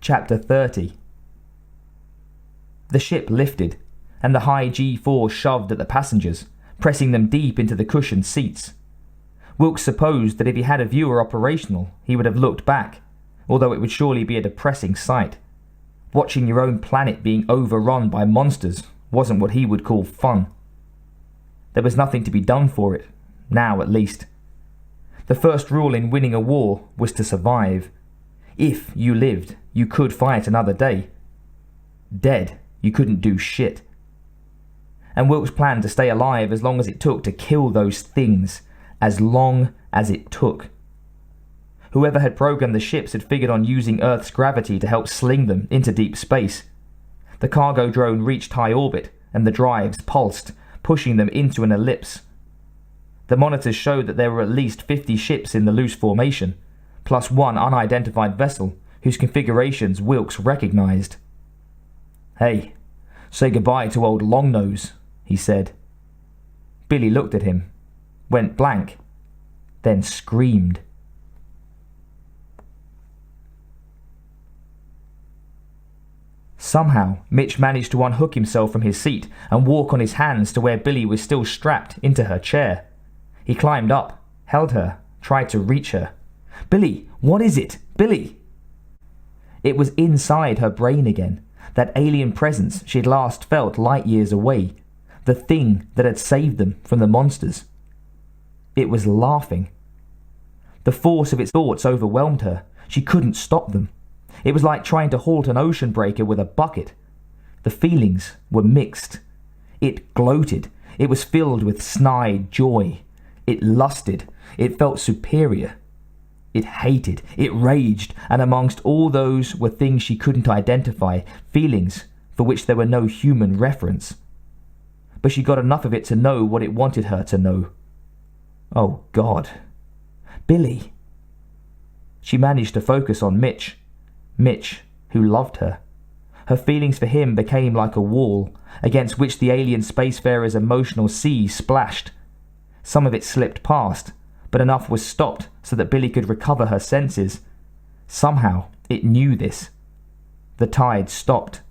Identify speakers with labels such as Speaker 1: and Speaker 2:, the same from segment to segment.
Speaker 1: Chapter 30. The ship lifted, and the high G-force shoved at the passengers, pressing them deep into the cushioned seats. Wilkes supposed that if he had a viewer operational, he would have looked back, although it would surely be a depressing sight. Watching your own planet being overrun by monsters wasn't what he would call fun. There was nothing to be done for it, now at least. The first rule in winning a war was to survive. If you lived, you could fight another day. Dead, you couldn't do shit. And Wilkes planned to stay alive as long as it took to kill those things, as long as it took. Whoever had programmed the ships had figured on using Earth's gravity to help sling them into deep space. The cargo drone reached high orbit, and the drives pulsed, pushing them into an ellipse. The monitors showed that there were at least 50 ships in the loose formation, plus one unidentified vessel, whose configurations Wilkes recognized. "Hey, say goodbye to old Longnose," he said. Billy looked at him, went blank, then screamed. Somehow, Mitch managed to unhook himself from his seat and walk on his hands to where Billy was still strapped into her chair. He climbed up, held her, tried to reach her. "Billy, what is it? Billy!" It was inside her brain again, that alien presence she'd last felt light years away, the thing that had saved them from the monsters. It was laughing. The force of its thoughts overwhelmed her. She couldn't stop them. It was like trying to halt an ocean breaker with a bucket. The feelings were mixed. It gloated. It was filled with snide joy. It lusted. It felt superior. It hated. It raged. And amongst all those were things she couldn't identify, feelings for which there were no human reference. But she got enough of it to know what it wanted her to know. Oh, God. Billy. She managed to focus on Mitch. Mitch, who loved her. Her feelings for him became like a wall, against which the alien spacefarer's emotional sea splashed. Some of it slipped past, but enough was stopped so that Billy could recover her senses. Somehow, it knew this. The tide stopped.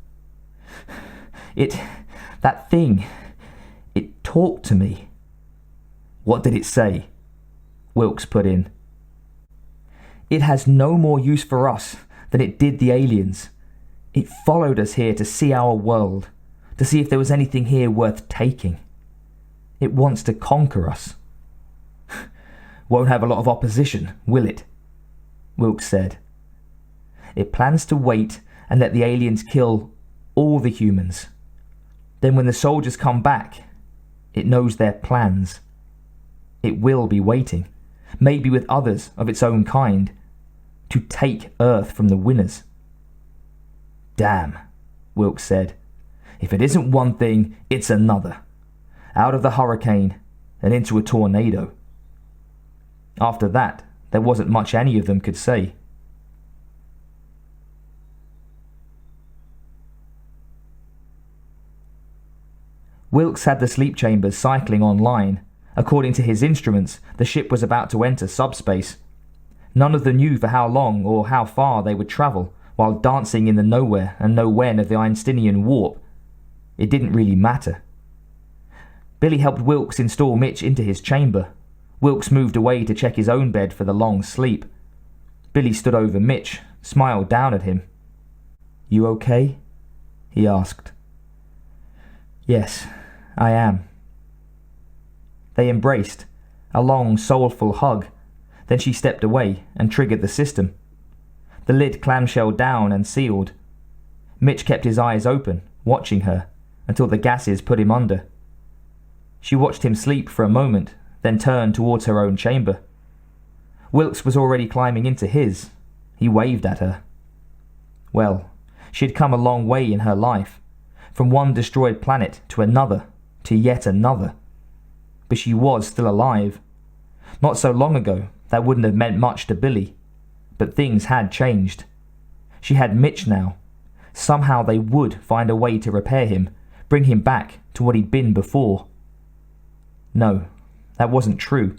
Speaker 1: That thing, it talked to me. "What did it say?" Wilkes put in. "It has no more use for us than it did the aliens. It followed us here to see our world, to see if there was anything here worth taking. It wants to conquer us." "Won't have a lot of opposition, will it?" Wilkes said. "It plans to wait and let the aliens kill all the humans. Then when the soldiers come back, it knows their plans. It will be waiting, maybe with others of its own kind, to take Earth from the winners." "Damn," Wilkes said. "If it isn't one thing, it's another. Out of the hurricane and into a tornado." After that, there wasn't much any of them could say. Wilkes had the sleep chambers cycling online. According to his instruments, the ship was about to enter subspace. None of them knew for how long or how far they would travel, while dancing in the nowhere and no when of the Einsteinian warp. It didn't really matter. Billy helped Wilkes install Mitch into his chamber. Wilkes moved away to check his own bed for the long sleep. Billy stood over Mitch, smiled down at him. "You okay?" he asked. "Yes, I am." They embraced, a long, soulful hug. Then she stepped away and triggered the system. The lid clamshelled down and sealed. Mitch kept his eyes open, watching her, until the gases put him under. She watched him sleep for a moment, then turned towards her own chamber. Wilkes was already climbing into his. He waved at her. Well, she had come a long way in her life, from one destroyed planet to another, to yet another. But she was still alive. Not so long ago, that wouldn't have meant much to Billy. But things had changed. She had Mitch now. Somehow they would find a way to repair him, bring him back to what he'd been before. No, that wasn't true.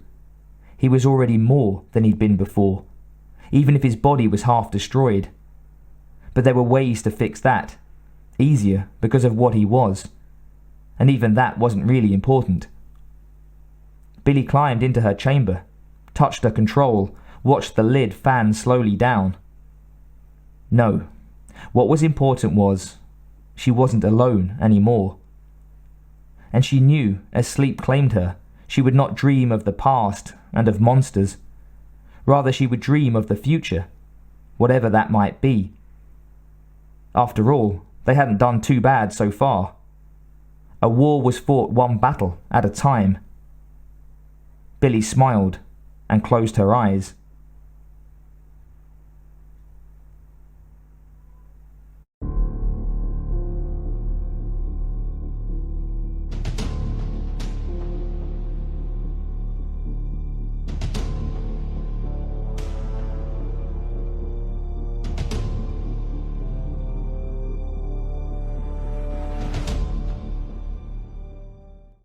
Speaker 1: He was already more than he'd been before, even if his body was half destroyed. But there were ways to fix that. Easier because of what he was. And even that wasn't really important. Billy climbed into her chamber, touched her control, watched the lid fan slowly down. No, what was important was she wasn't alone anymore. And she knew, as sleep claimed her, she would not dream of the past and of monsters. Rather, she would dream of the future, whatever that might be. After all, they hadn't done too bad so far. A war was fought one battle at a time. Billy smiled and closed her eyes.